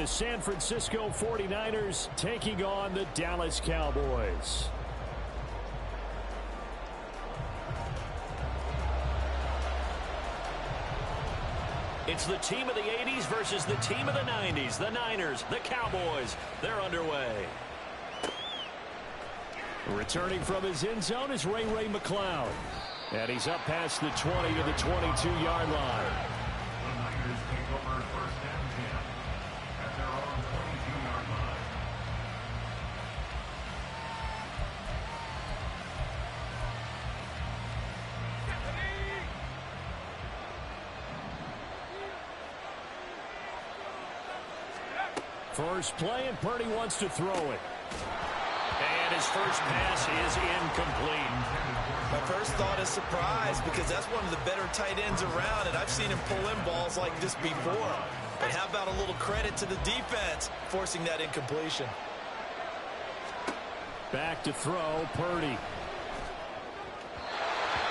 the San Francisco 49ers taking on the Dallas Cowboys. It's the team of the 80s versus the team of the 90s. The Niners, the Cowboys, they're underway. Returning from his end zone is Ray McCloud. And he's up past the 20 to the 22-yard line. The Niners take over first and 10 at their own 22-yard line. First play, and Purdy wants to throw it. And his first pass is incomplete. My first thought is surprise, because that's one of the better tight ends around, and I've seen him pull in balls like this before. But how about a little credit to the defense forcing that incompletion? Back to throw, Purdy.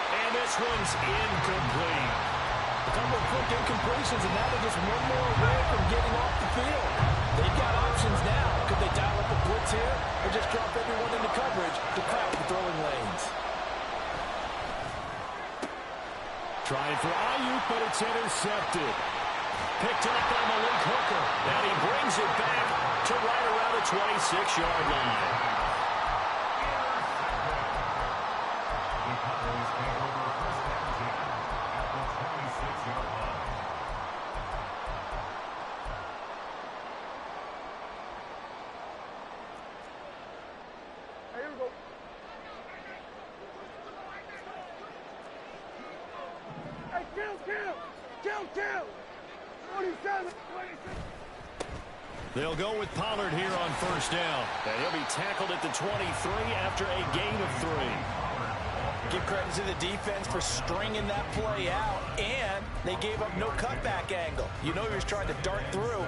And this one's incomplete. A couple of quick incompletions, and now they're just one more away from getting off the field. They've got options now. Could they dial up a blitz here, or just drop everyone into coverage to crowd the throwing lanes? Trying for Ayuk, but it's intercepted. Picked up by Malik Hooker. And he brings it back to right around the 26-yard line. The Cowboys take over first and 10 at the 26-yard line. Here we go. Hey, kill. 47, 26. They'll go with Pollard here on first down. And he'll be tackled at the 23 after a gain of 3. Give credit to the defense for stringing that play out, and they gave up no cutback angle. You know he was trying to dart through.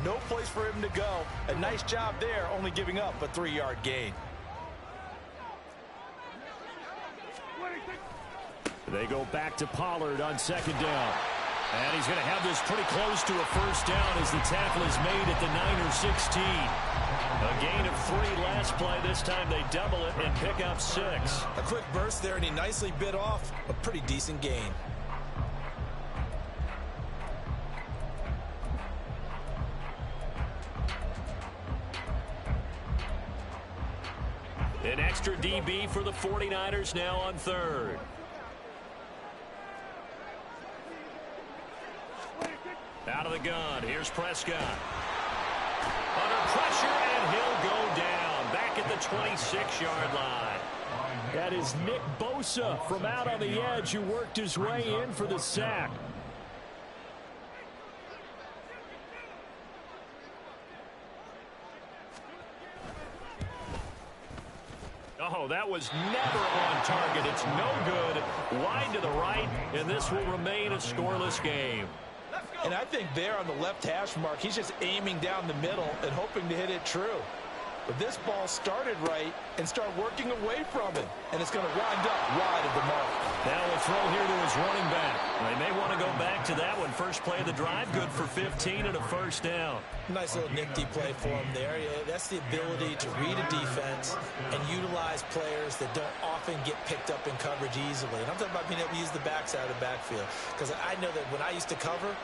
No place for him to go. A nice job there, only giving up a 3-yard gain. They go back to Pollard on second down. And he's going to have this pretty close to a first down as the tackle is made at the Niners 16. A gain of 3 last play. This time they double it and pick up 6. A quick burst there, and he nicely bit off a pretty decent gain. An extra DB for the 49ers now on third. Out of the gun, here's Prescott. Under pressure, and he'll go down. Back at the 26-yard line. That is Nick Bosa from out on the edge who worked his way in for the sack. Oh, that was never on target. It's no good. Wide to the right, and this will remain a scoreless game. And I think there on the left hash mark, he's just aiming down the middle and hoping to hit it true. But this ball started right and start working away from him. And it's going to wind up wide of the mark. Now we'll throw here to his running back. They may want to go back to that one. First play of the drive, good for 15 and a first down. Nice little nifty play for him there. Yeah, that's the ability to read a defense and utilize players that don't often get picked up in coverage easily. And I'm talking about being able to use the backside of the backfield. Because I know that when I used to cover,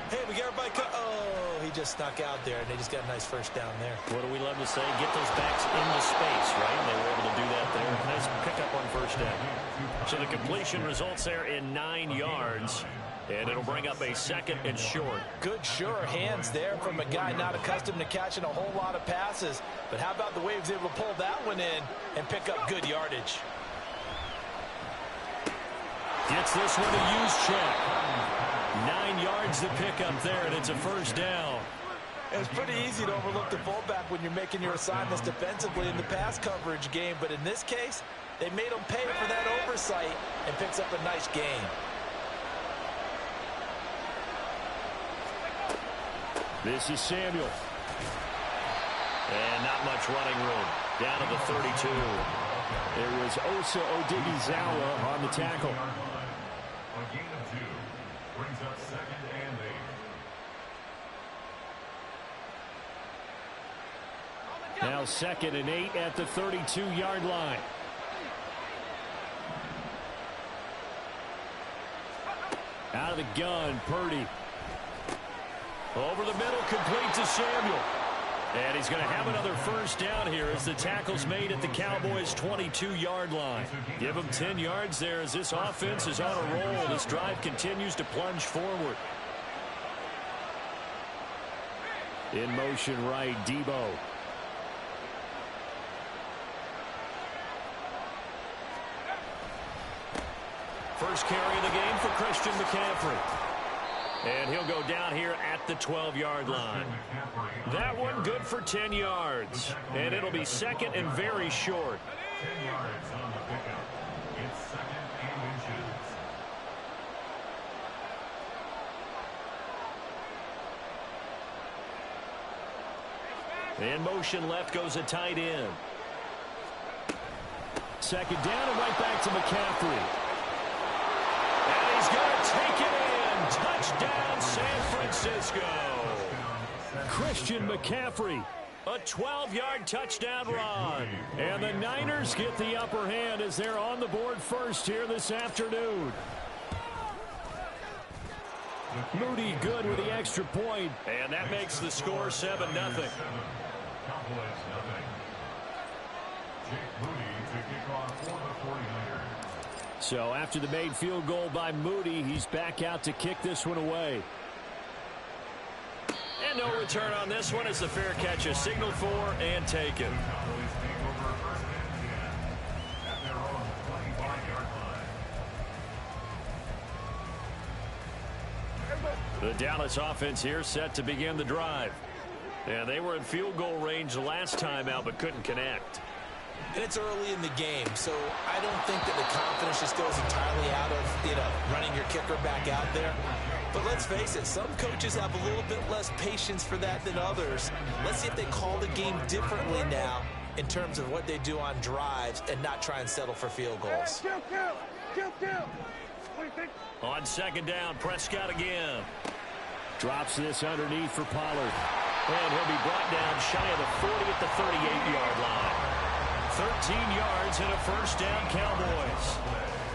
hey, we got everybody cut. Oh, he just snuck out there, and they just got a nice first down there. What do we love to say? Get those backs into space, right? And they were able to do that there. Nice pickup on first down. So the completion results there in 9 yards. And it'll bring up a second and short. Good, sure hands there from a guy not accustomed to catching a whole lot of passes. But how about the way he was able to pull that one in and pick up good yardage? Gets this one to use check. 9 yards to pick up there, and it's a first down. It's pretty easy to overlook the fullback when you're making your assignments defensively in the pass coverage game. But in this case, they made him pay for that oversight and picks up a nice gain. This is Samuel. And not much running room. Down to the 32. There was Osa Odighizuwa on the tackle. A gain of 2 brings up 2nd and 8. Now 2nd and 8 at the 32-yard line. Out of the gun, Purdy. Over the middle, complete to Samuel. And he's going to have another first down here as the tackle's made at the Cowboys' 22-yard line. Give them 10 yards there as this offense is on a roll. This drive continues to plunge forward. In motion right, Debo. First carry of the game for Christian McCaffrey. And he'll go down here at the 12-yard line. That one good for 10 yards. And it'll be 2nd and very short. 10 yards on the pickup. It's 2nd and inches. In motion left goes a tight end. 2nd down and right back to McCaffrey. And he's going to take it in. Touchdown, San Francisco. Christian McCaffrey. A 12-yard touchdown run. And the Niners get the upper hand as they're on the board first here this afternoon. Moody good with the extra point. And that makes the score 7-0. Cowboys nothing. Jake Moody to kick off for the 49ers. So after the made field goal by Moody, he's back out to kick this one away. And no return on this one as the fair catch is signaled for and taken. Cowboys take over first and 10 at their own 25-yard line. The Dallas offense here set to begin the drive. And they were in field goal range the last time out but couldn't connect. And it's early in the game, so I don't think that the confidence just goes entirely out of, running your kicker back out there. But let's face it, some coaches have a little bit less patience for that than others. Let's see if they call the game differently now in terms of what they do on drives and not try and settle for field goals. On 2nd down, Prescott again. Drops this underneath for Pollard. And he'll be brought down shy of the 40 at the 38-yard line. 13 yards and a first down, Cowboys.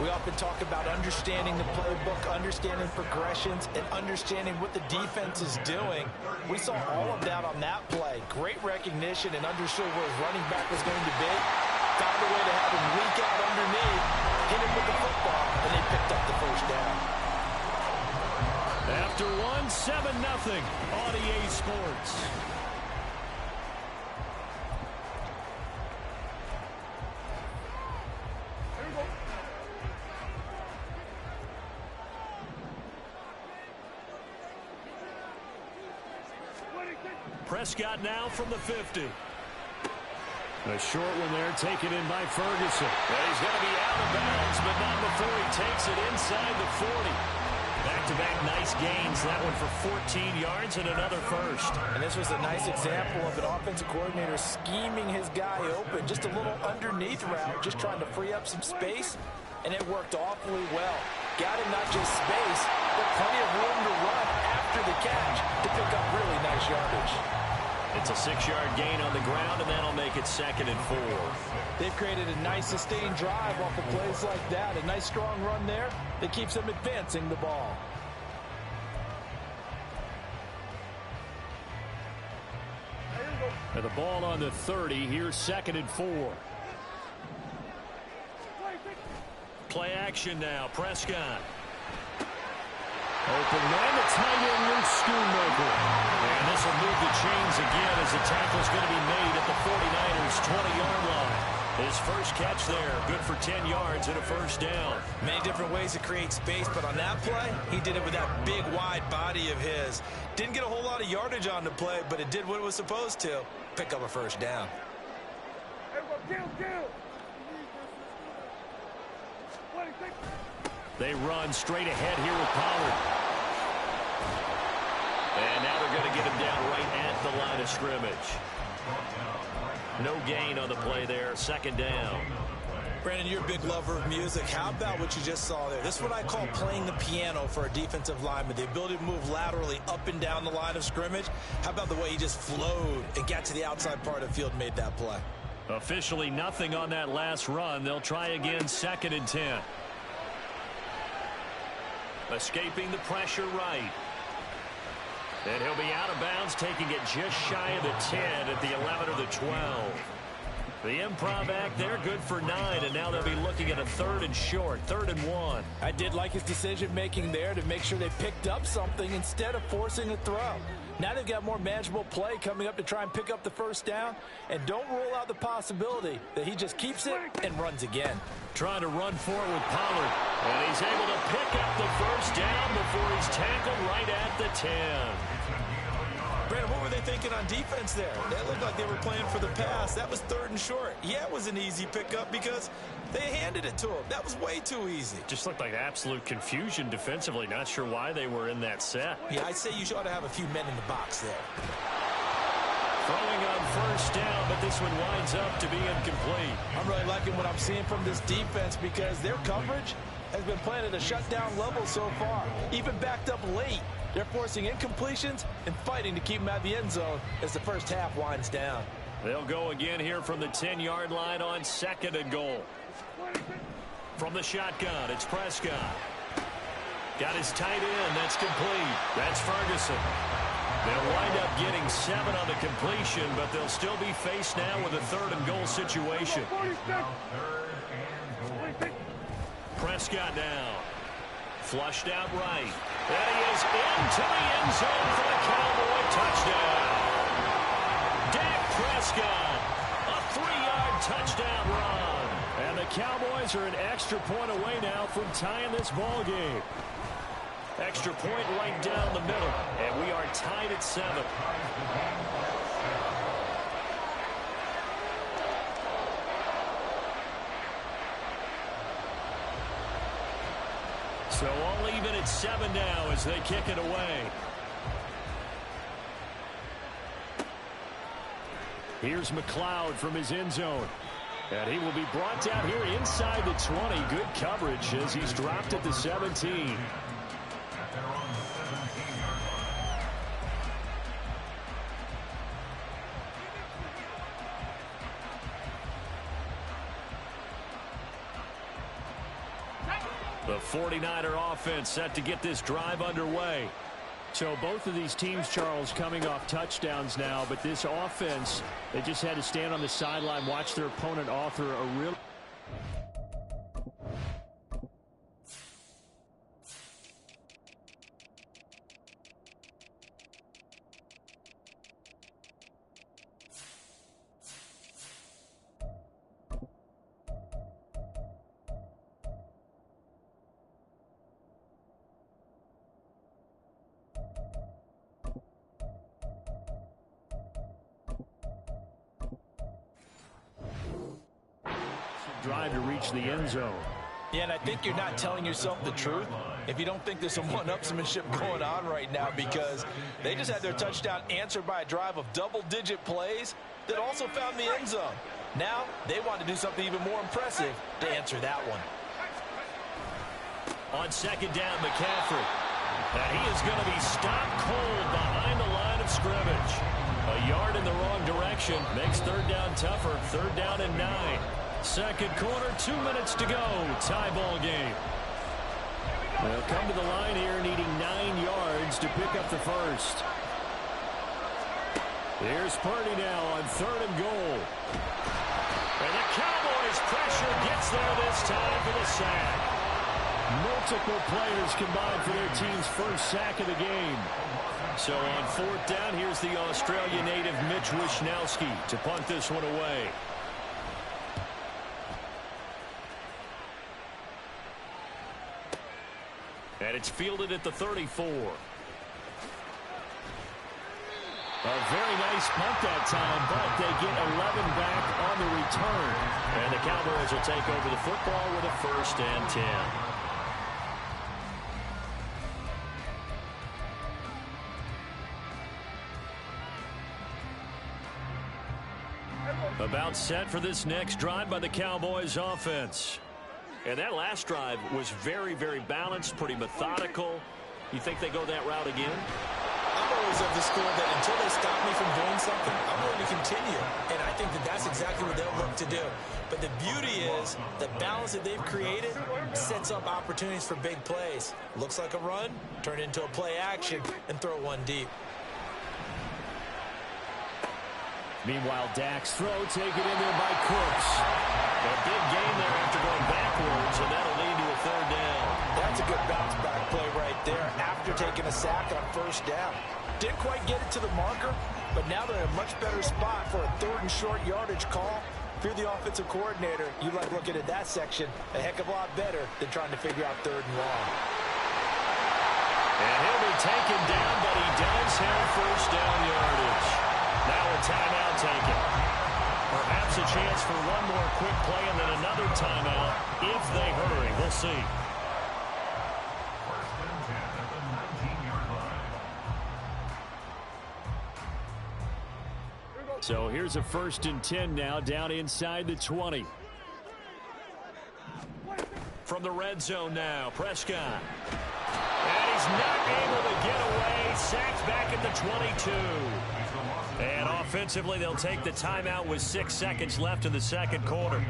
We often talk about understanding the playbook, understanding progressions, and understanding what the defense is doing. We saw all of that on that play. Great recognition and understood where his running back was going to be. Found a way to have him leak out underneath, hit him with the football, and they picked up the first down. After one, 7-0 on EA Sports. Prescott now from the 50. A short one there taken in by Ferguson. And he's going to be out of bounds, but not before he takes it inside the 40. Back-to-back nice gains. That one for 14 yards and another first. And this was a nice example of an offensive coordinator scheming his guy open. Just a little underneath route, just trying to free up some space, and it worked awfully well. Got him not just space, but plenty of room to run after the catch to pick up really nice yardage. It's a 6-yard gain on the ground, and that'll make it 2nd and 4. They've created a nice sustained drive off of plays like that. A nice strong run there that keeps them advancing the ball. And the ball on the 30. Here's 2nd and 4. Play action now. Prescott. Open man, the tight end, Luke Schoonmaker. And this will move the chains again as the tackle's going to be made at the 49ers' 20-yard line. His first catch there, good for 10 yards and a first down. Many different ways to create space, but on that play, he did it with that big, wide body of his. Didn't get a whole lot of yardage on the play, but it did what it was supposed to. Pick up a first down. They run straight ahead here with Pollard. And now they're going to get him down right at the line of scrimmage. No gain on the play there. 2nd down. Brandon, you're a big lover of music. How about what you just saw there? This is what I call playing the piano for a defensive lineman. The ability to move laterally up and down the line of scrimmage. How about the way he just flowed and got to the outside part of the field and made that play? Officially nothing on that last run. They'll try again, 2nd and 10. Escaping the pressure right. And he'll be out of bounds, taking it just shy of the 10 at the 11 or the 12. The improv act there, good for 9, and now they'll be looking at a 3rd and short, 3rd and 1. I did like his decision-making there to make sure they picked up something instead of forcing a throw. Now they've got more manageable play coming up to try and pick up the first down, and don't rule out the possibility that he just keeps it and runs again. Trying to run forward with Pollard, and he's able to pick up the first down before he's tackled right at the 10. Brandon, what were they thinking on defense there? That looked like they were playing for the pass. That was 3rd and short. Yeah, it was an easy pickup because they handed it to him. That was way too easy. Just looked like absolute confusion defensively. Not sure why they were in that set. Yeah, I'd say you ought to have a few men in the box there. Throwing on first down, but this one winds up to be incomplete. I'm really liking what I'm seeing from this defense because their coverage has been playing at a shutdown level so far. Even backed up late, they're forcing incompletions and fighting to keep them out of the end zone as the first half winds down. They'll go again here from the 10-yard line on 2nd and goal. From the shotgun, it's Prescott. Got his tight end. That's complete. That's Ferguson. They'll wind up getting 7 on the completion, but they'll still be faced now with a 3rd and goal situation. Prescott now. Flushed out right. And he is into the end zone for the Cowboy touchdown. Dak Prescott, a 3-yard touchdown run. And the Cowboys are an extra point away now from tying this ball game. Extra point right down the middle, and we are tied at 7. So all even at 7 now as they kick it away. Here's McLeod from his end zone. And he will be brought down here inside the 20. Good coverage as he's dropped at the 17. The 49er offense set to get this drive underway. So both of these teams, Charles, coming off touchdowns now, but this offense, they just had to stand on the sideline, watch their opponent author a real... drive to reach the end zone. Yeah, and I think you're not telling yourself the truth if you don't think there's some one-upsmanship going on right now, because they just had their touchdown answered by a drive of double-digit plays that also found the end zone. Now they want to do something even more impressive to answer that one. On 2nd down, McCaffrey. And he is going to be stopped cold behind the line of scrimmage. A yard in the wrong direction makes 3rd down tougher. 3rd down and 9. Second quarter, 2 minutes to go. Tie ball game. They'll come to the line here needing 9 yards to pick up the first. Here's Purdy now on 3rd and goal. And the Cowboys pressure gets there this time for the sack. Multiple players combined for their team's first sack of the game. So on 4th down, here's the Australia native Mitch Wishnowsky to punt this one away. And it's fielded at the 34. A very nice punt that time, but they get 11 back on the return. And the Cowboys will take over the football with a 1st and 10. About set for this next drive by the Cowboys offense. And that last drive was very, very balanced, pretty methodical. You think they go that route again? I'm always of the school that until they stop me from doing something, I'm going to continue. And I think that that's exactly what they'll look to do. But the beauty is the balance that they've created sets up opportunities for big plays. Looks like a run, turn into a play action, and throw one deep. Meanwhile, Dak's throw taken in there by Cooks. A big gain there after going backwards, and that'll lead to a third down. That's a good bounce back play right there after taking a sack on first down. Didn't quite get it to the marker, but now they're in a much better spot for a 3rd and short yardage call. If you're the offensive coordinator, you like looking at that section a heck of a lot better than trying to figure out 3rd and long. And he'll be taken down, but he does have first down yardage. Now a timeout taken. Perhaps a chance for one more quick play and then another timeout if they hurry. We'll see. First and 10 at the 19-yard line. So here's a 1st and 10 now down inside the 20. From the red zone now, Prescott. And he's not able to get away. Sacked back at the 22. And offensively, they'll take the timeout with 6 seconds left in the second quarter.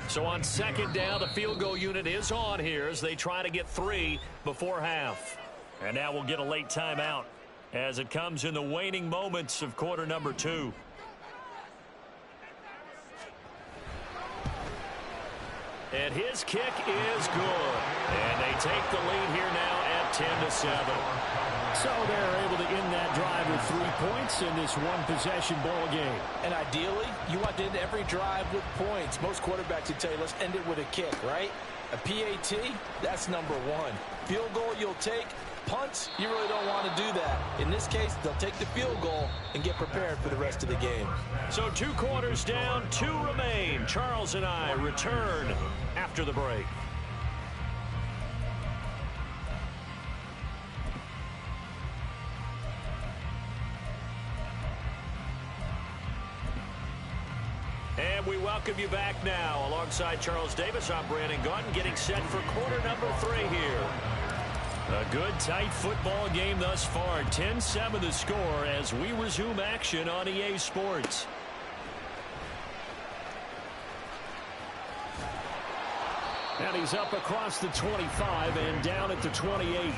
So on 2nd down, the field goal unit is on here as they try to get 3 before half. And now we'll get a late timeout as it comes in the waning moments of quarter number 2. And his kick is good. And they take the lead here now at 10-7. So they're able to end that drive with 3 points in this one-possession ball game. And ideally, you want to end every drive with points. Most quarterbacks would tell you, let's end it with a kick, right? A PAT, that's number 1. Field goal you'll take. Punts, you really don't want to do that. In this case, they'll take the field goal and get prepared for the rest of the game. So 2 quarters down, 2 remain. Charles and I return after the break. And we welcome you back now. Alongside Charles Davis, I'm Brandon Gaudin, getting set for quarter number 3 here. A good, tight football game thus far. 10-7 the score as we resume action on EA Sports. And he's up across the 25 and down at the 28. The Cowboys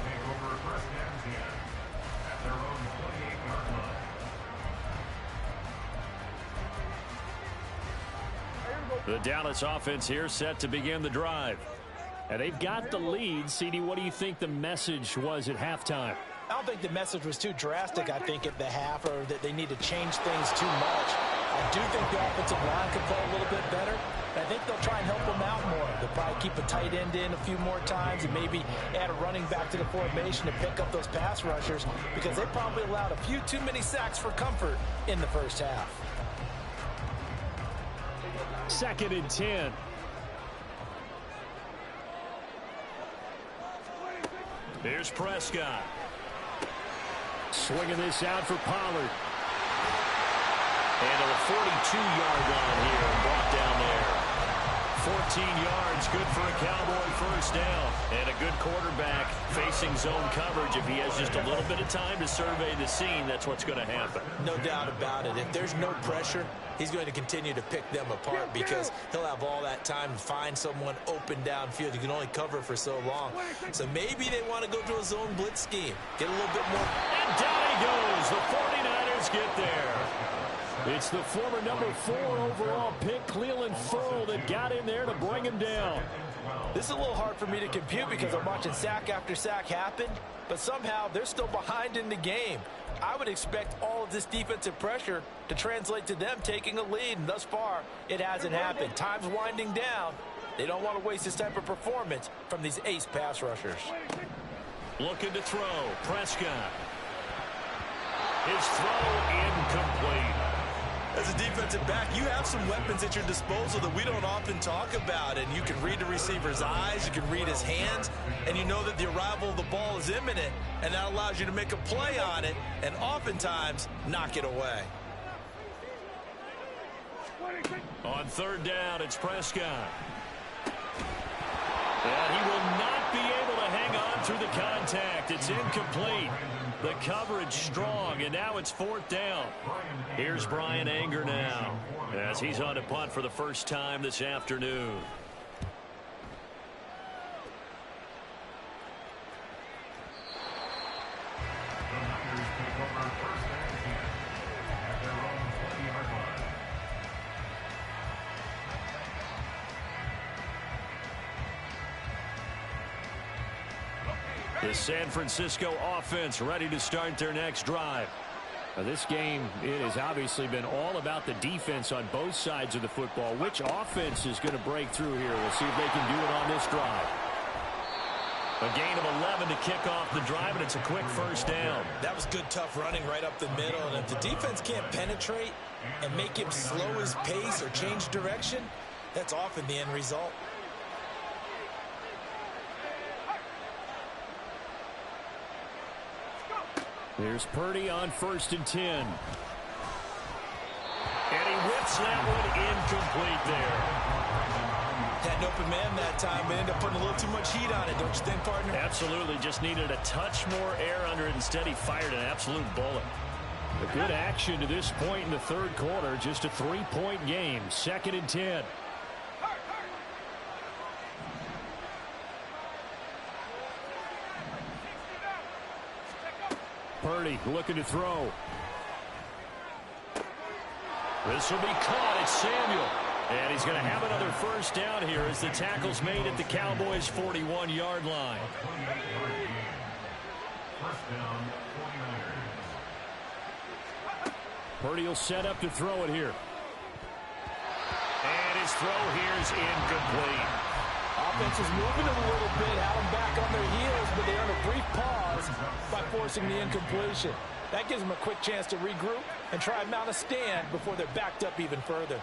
take over 1st and 10 at their own 28-yard line. The Dallas offense here set to begin the drive. And they've got the lead. CD, what do you think the message was at halftime? I don't think the message was too drastic, I think, at the half, or that they need to change things too much. I do think the offensive line could play a little bit better. I think they'll try and help them out more. They'll probably keep a tight end in a few more times and maybe add a running back to the formation to pick up those pass rushers, because they probably allowed a few too many sacks for comfort in the first half. 2nd and 10. Here's Prescott. Swinging this out for Pollard. And to the 42-yard line here, brought down there. 14 yards, good for a Cowboy first down. And a good quarterback facing zone coverage. If he has just a little bit of time to survey the scene, that's what's going to happen. No doubt about it. If there's no pressure, he's going to continue to pick them apart because he'll have all that time to find someone open downfield. You can only cover for so long. So maybe they want to go to a zone blitz scheme. Get a little bit more. And down he goes. The 49ers get there. It's the former number 4 overall pick, Clelin Ferrell, that got in there to bring him down. This is a little hard for me to compute because I'm watching sack after sack happen, but somehow they're still behind in the game. I would expect all of this defensive pressure to translate to them taking a lead, and thus far, it hasn't happened. Time's winding down. They don't want to waste this type of performance from these ace pass rushers. Looking to throw. Prescott. His throw incomplete. As a defensive back, you have some weapons at your disposal that we don't often talk about, and you can read the receiver's eyes, you can read his hands, and you know that the arrival of the ball is imminent, and that allows you to make a play on it and oftentimes knock it away. On third down, it's Prescott. And he will not be able to hang on through the contact. It's incomplete. The coverage strong, and now it's fourth down. Here's Bryan Anger now as he's on to punt for the first time this afternoon. The San Francisco offense ready to start their next drive. This game, it has obviously been all about the defense on both sides of the football. Which offense is going to break through here? We'll see if they can do it on this drive. A gain of 11 to kick off the drive, and it's a quick first down. That was good, tough running right up the middle. And if the defense can't penetrate and make him slow his pace or change direction, that's often the end result. There's Purdy on 1st and 10. And he whips that one incomplete there. Had an open man that time, but ended up putting a little too much heat on it, don't you think, partner? Absolutely. Just needed a touch more air under it. Instead, he fired an absolute bullet. A good action to this point in the third quarter. Just a 3-point game. 2nd and 10. Purdy looking to throw. This will be caught. It's Samuel. And he's going to have another first down here as the tackle's made at the Cowboys' 41-yard line. Purdy will set up to throw it here. And his throw here is incomplete. Offense is moving it a little bit, had them back on their heels, but they earn a brief pause by forcing the incompletion. That gives them a quick chance to regroup and try and mount a stand before they're backed up even further.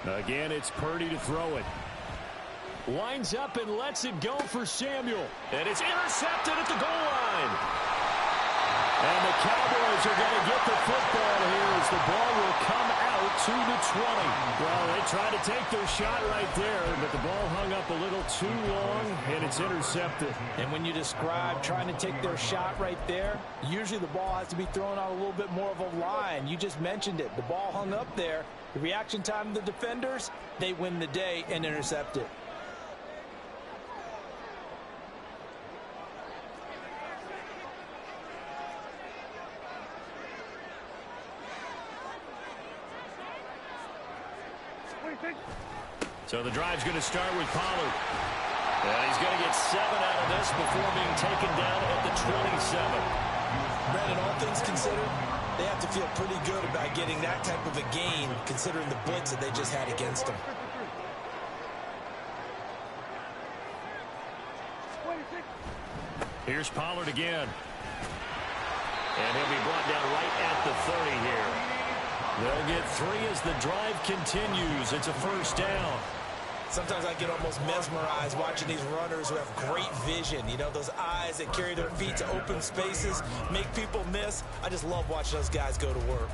Again, it's Purdy to throw it. Lines up and lets it go for Samuel. And it's intercepted at the goal line. And the Cowboys are going to get the football here as the ball will come out to the 20. Well, they tried to take their shot right there, but the ball hung up a little too long, and it's intercepted. And when you describe trying to take their shot right there, usually the ball has to be thrown out a little bit more of a line. You just mentioned it. The ball hung up there. The reaction time of the defenders, they win the day and intercept it. So the drive's going to start with Pollard. And he's going to get 7 out of this before being taken down at the 27. Brandon, all things considered, they have to feel pretty good about getting that type of a gain, considering the blitz that they just had against them. Here's Pollard again. And he'll be brought down right at the 30 here. They'll get 3 as the drive continues. It's a first down. Sometimes I get almost mesmerized watching these runners who have great vision. You know, those eyes that carry their feet to open spaces, make people miss. I just love watching those guys go to work.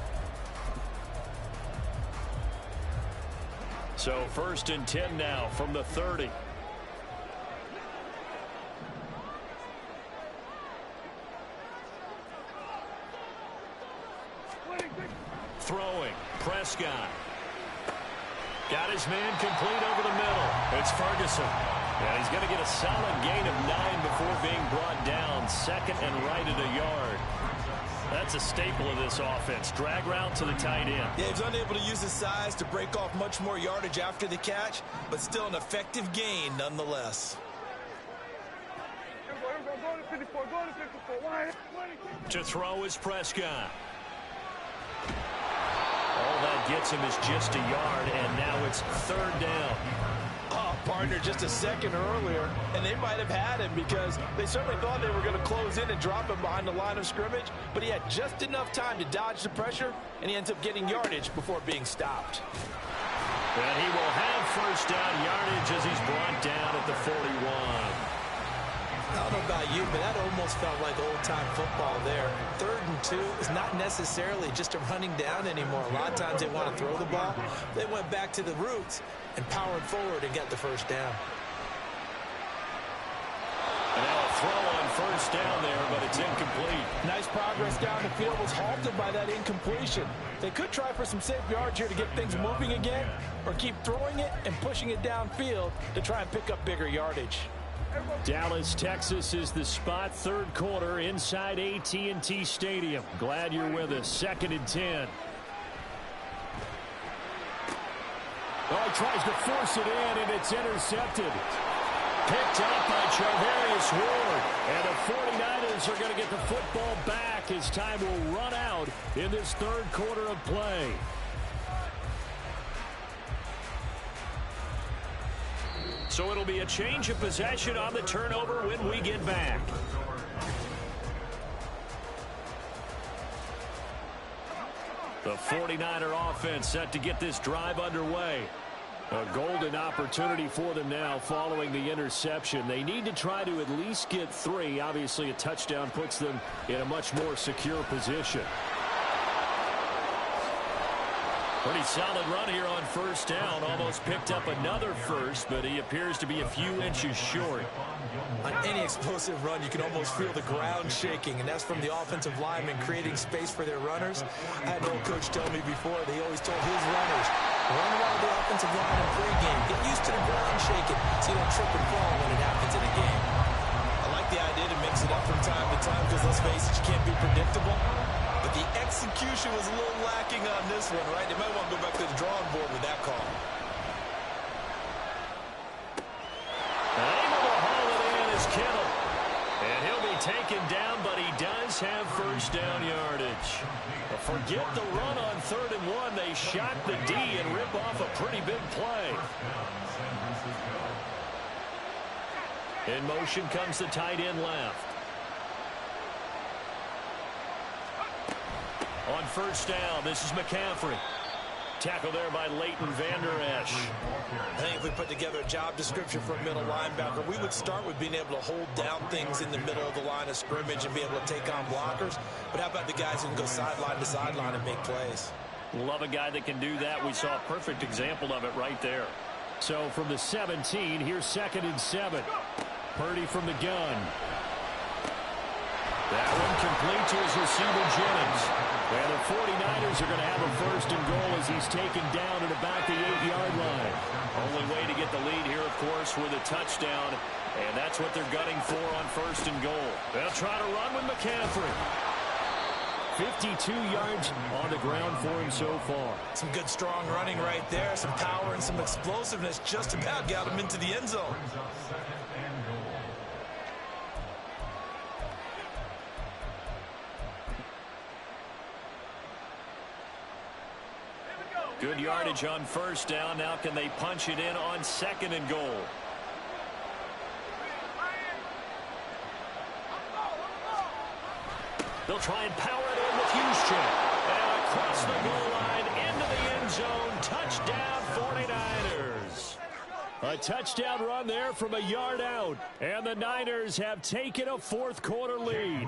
So 1st and 10 now from the 30. Throwing, Prescott. Got his man complete over the middle. It's Ferguson. And he's going to get a solid gain of 9 before being brought down. 2nd and right at a yard. That's a staple of this offense. Drag route to the tight end. Yeah, he's unable to use his size to break off much more yardage after the catch, but still an effective gain nonetheless. To throw is Prescott. All that gets him is just a yard, and now it's 3rd down. Oh, partner, just a second earlier, and they might have had him because they certainly thought they were going to close in and drop him behind the line of scrimmage, but he had just enough time to dodge the pressure, and he ends up getting yardage before being stopped. And he will have first down yardage as he's brought down at the 41. I don't know about you, but that almost felt like old-time football there. 3rd and 2 is not necessarily just a running down anymore. A lot of times they want to throw the ball. They went back to the roots and powered forward and got the first down. And now a throw on first down there, but it's incomplete. Nice progress down the field was halted by that incompletion. They could try for some safe yards here to get things moving again, or keep throwing it and pushing it downfield to try and pick up bigger yardage. Dallas, Texas is the spot. 3rd quarter inside AT&T Stadium. Glad you're with us. 2nd and 10. Oh, he tries to force it in, and it's intercepted. Picked up by Charvarius Ward. And the 49ers are going to get the football back as time will run out in this 3rd quarter of play. So it'll be a change of possession on the turnover when we get back. The 49er offense set to get this drive underway. A golden opportunity for them now following the interception. They need to try to at least get 3. Obviously, a touchdown puts them in a much more secure position. Pretty solid run here on first down. Almost picked up another first, but he appears to be a few inches short. On any explosive run, you can almost feel the ground shaking, and that's from the offensive linemen creating space for their runners. I had an old coach tell me before, they always told his runners, run around the offensive line in pregame. Get used to the ground shaking so you don't trip and fall when it happens in a game. I like the idea to mix it up from time to time because, let's face it, you can't be predictable. But the execution was a little lacking on this one, right? They might want to go back to the drawing board with that call. Able to haul it in is Kittle. And he'll be taken down, but he does have first down yardage. But forget the run on 3rd and 1. They shot the D and rip off a pretty big play. In motion comes the tight end left. On first down, this is McCaffrey. Tackle there by Leighton Vander Esch. I think if we put together a job description for a middle linebacker, we would start with being able to hold down things in the middle of the line of scrimmage and be able to take on blockers. But how about the guys who can go sideline to sideline and make plays? Love a guy that can do that. We saw a perfect example of it right there. So from the 17, here's 2nd and 7. Purdy from the gun. That one complete to his receiver, Jennings. And the 49ers are going to have a 1st and goal as he's taken down at about the 8-yard line. Only way to get the lead here, of course, with a touchdown. And that's what they're gunning for on 1st and goal. They'll try to run with McCaffrey. 52 yards on the ground for him so far. Some good, strong running right there. Some power and some explosiveness just about got him into the end zone. Good yardage on first down. Now can they punch it in on 2nd and goal? They'll try and power it in with Juszczyk. And across the goal line into the end zone. Touchdown 49ers. A touchdown run there from a yard out. And the Niners have taken a 4th quarter lead.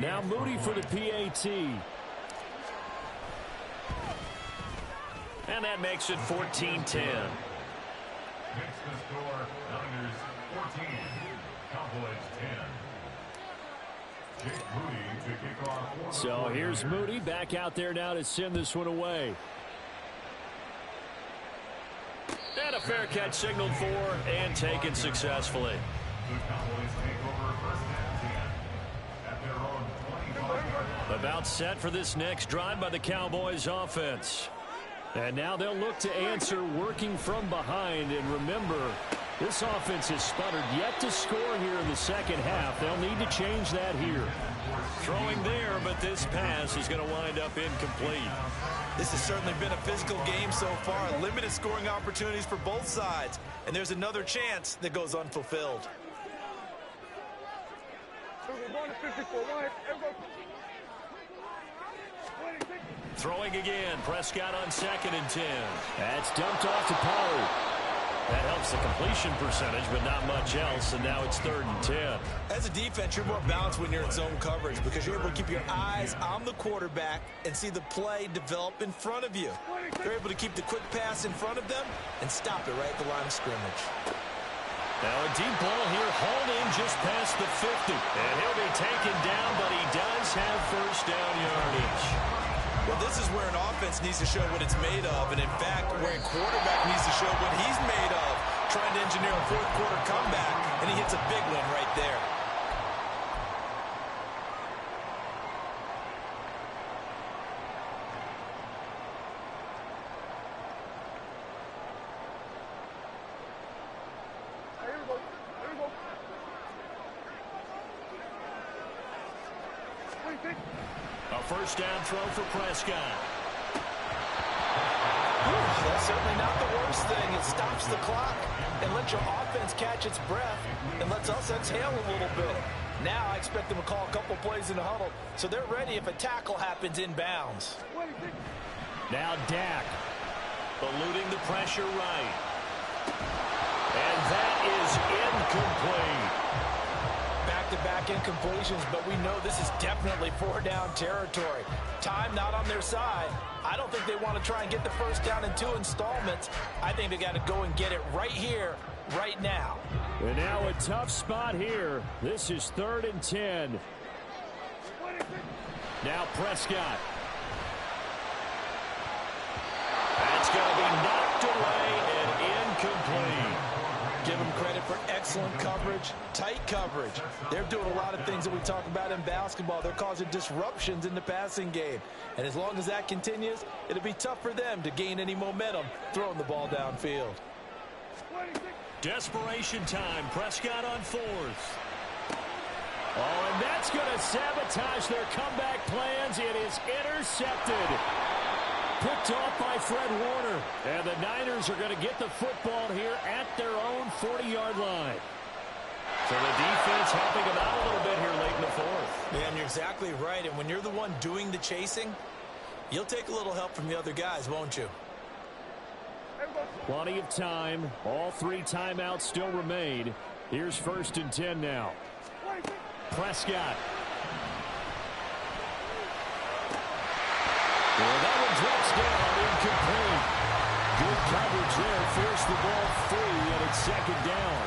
Now Moody for the PAT. And that makes it 14-10. Makes the score, Niners 14, Cowboys 10. Jake Moody to kick off. So here's Moody back out there now to send this one away. And a fair catch signaled for and taken successfully. The Cowboys take over 1st and 10 at their own 25. About set for this next drive by the Cowboys offense. And now they'll look to answer working from behind. And remember, this offense has sputtered yet to score here in the 2nd half. They'll need to change that here. Throwing there, but this pass is going to wind up incomplete. This has certainly been a physical game so far. Limited scoring opportunities for both sides. And there's another chance that goes unfulfilled. Throwing again. Prescott on 2nd and 10. That's dumped off to Pollard. That helps the completion percentage, but not much else, and now it's 3rd and 10. As a defense, you're more balanced when you're in zone coverage because you're able to keep your eyes on the quarterback and see the play develop in front of you. They're able to keep the quick pass in front of them and stop it right at the line of scrimmage. Now a deep ball here, hauled in just past the 50. And he'll be taken down, but he does have first down yardage. Well, this is where an offense needs to show what it's made of. And, in fact, where a quarterback needs to show what he's made of, trying to engineer a fourth-quarter comeback, and he hits a big one right there. A first down throw for Prescott. That's certainly not the worst thing. It stops the clock and lets your offense catch its breath and lets us exhale a little bit. Now I expect them to call a couple plays in the huddle so they're ready if a tackle happens inbounds. Now Dak eluding the pressure right. And that is incomplete. Back-to-back incompletions, but we know this is definitely 4-down territory. Time not on their side. I don't think they want to try and get the first down in 2 installments. I think they got to go and get it right here, right now. And now a tough spot here. This is 3rd and 10. Now Prescott. That's going to be knocked away and incomplete. Give them credit for excellent coverage, tight coverage. They're doing a lot of things that we talk about in basketball. They're causing disruptions in the passing game. And as long as that continues, it'll be tough for them to gain any momentum throwing the ball downfield. Desperation time. Prescott on 4th. Oh, and that's going to sabotage their comeback plans. It is intercepted. Picked off by Fred Warner. And the Niners are going to get the football here at their own 40-yard line. So the defense helping them out a little bit here late in the 4th. Yeah, and you're exactly right. And when you're the one doing the chasing, you'll take a little help from the other guys, won't you? Plenty of time. All 3 timeouts still remain. Here's 1st and 10 now. Prescott. Well, that one drops down, incomplete. Good coverage there, forced the ball free, and it's 2nd down.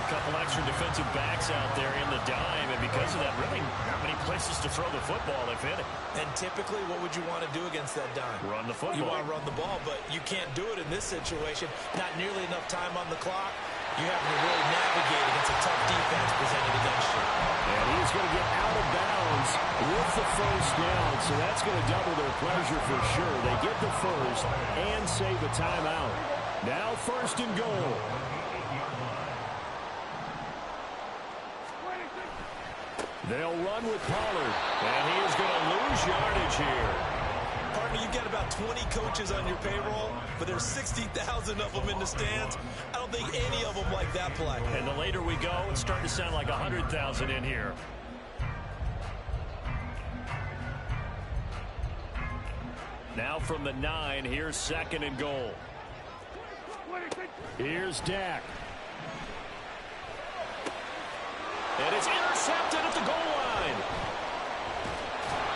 A couple extra defensive backs out there in the dime, and because of that, really not many places to throw the football. They've hit it. And typically, what would you want to do against that dime? Run the football. You want to run the ball, but you can't do it in this situation. Not nearly enough time on the clock. You have to really navigate against a tough defense presented against you. And he's going to get out of bounds with the first down, so that's going to double their pleasure for sure. They get the first and save a timeout. Now 1st and goal. They'll run with Pollard, and he is going to lose yardage here. Partner, you've got about 20 coaches on your payroll, but there's 60,000 of them in the stands. I don't think any of them like that play. And the later we go, it's starting to sound like 100,000 in here. Now from the 9, here's 2nd and goal. Here's Dak. And it's intercepted at the goal line.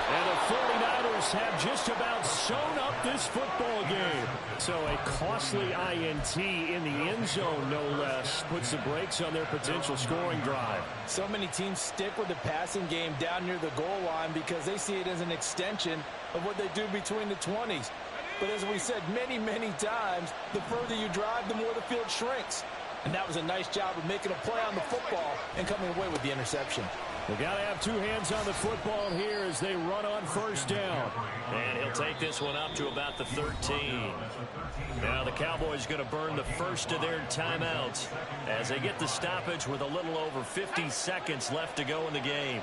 And the 49ers have just about sewn up this football game. So a costly INT in the end zone, no less, puts the brakes on their potential scoring drive. So many teams stick with the passing game down near the goal line because they see it as an extension of what they do between the 20s. But as we said many, many times, the further you drive, the more the field shrinks. And that was a nice job of making a play on the football and coming away with the interception. They got to have 2 hands on the football here as they run on first down. And he'll take this one up to about the 13. Now the Cowboys going to burn the first of their timeouts as they get the stoppage with a little over 50 seconds left to go in the game.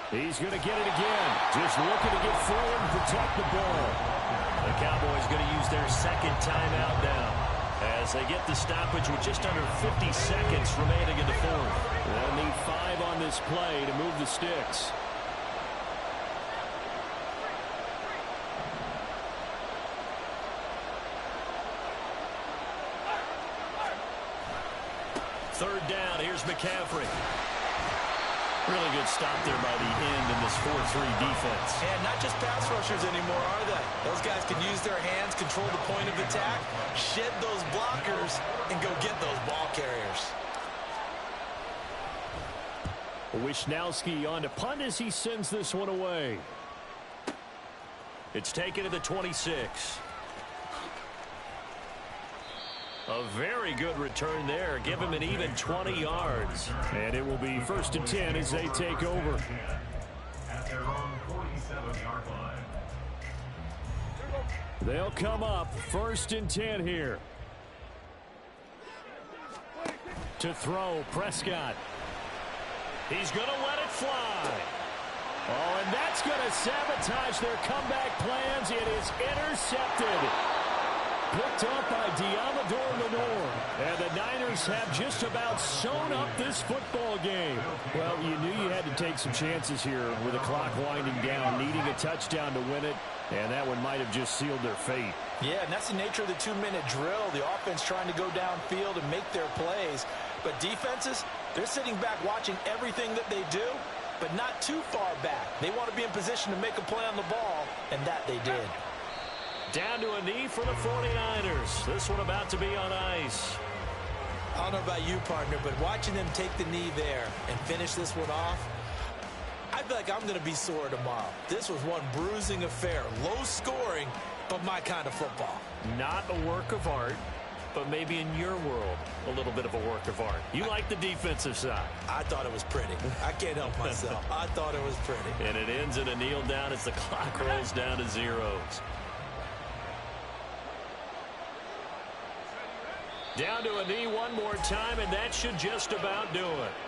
He's going to get it again. Just looking to get forward and protect the ball. The Cowboys going to use their 2nd timeout now as they get the stoppage with just under 50 seconds remaining in the 4th. They'll need 5 on this play to move the sticks. Third down, here's McCaffrey. Really good stop there by the end in this 4-3 defense. And not just pass rushers anymore, are they? Those guys can use their hands, control the point of attack, shed those blockers, and go get those ball carriers. Wishnowski on to punt as he sends this one away. It's taken to the 26. A very good return there. Give him an even 20 yards. And it will be 1st and 10 as they take over. At their own 47-yard line. They'll come up 1st and 10 here. To throw, Prescott. He's going to let it fly. Oh, and that's going to sabotage their comeback plans. It is intercepted. Picked up by Diamador Lenore. And the Niners have just about sewn up this football game. Well, you knew you had to take some chances here with the clock winding down, needing a touchdown to win it. And that one might have just sealed their fate. Yeah, and that's the nature of the 2-minute drill. The offense trying to go downfield and make their plays. But defenses, they're sitting back watching everything that they do, but not too far back. They want to be in position to make a play on the ball, and that they did. Down to a knee for the 49ers. This one about to be on ice. I don't know about you, partner, but watching them take the knee there and finish this one off, I feel like I'm going to be sore tomorrow. This was one bruising affair. Low scoring, but my kind of football. Not a work of art, but maybe in your world, a little bit of a work of art. You like the defensive side. I thought it was pretty. I can't help myself. I thought it was pretty. And it ends in a kneel down as the clock rolls down to zeros. Down to a knee one more time, and that should just about do it.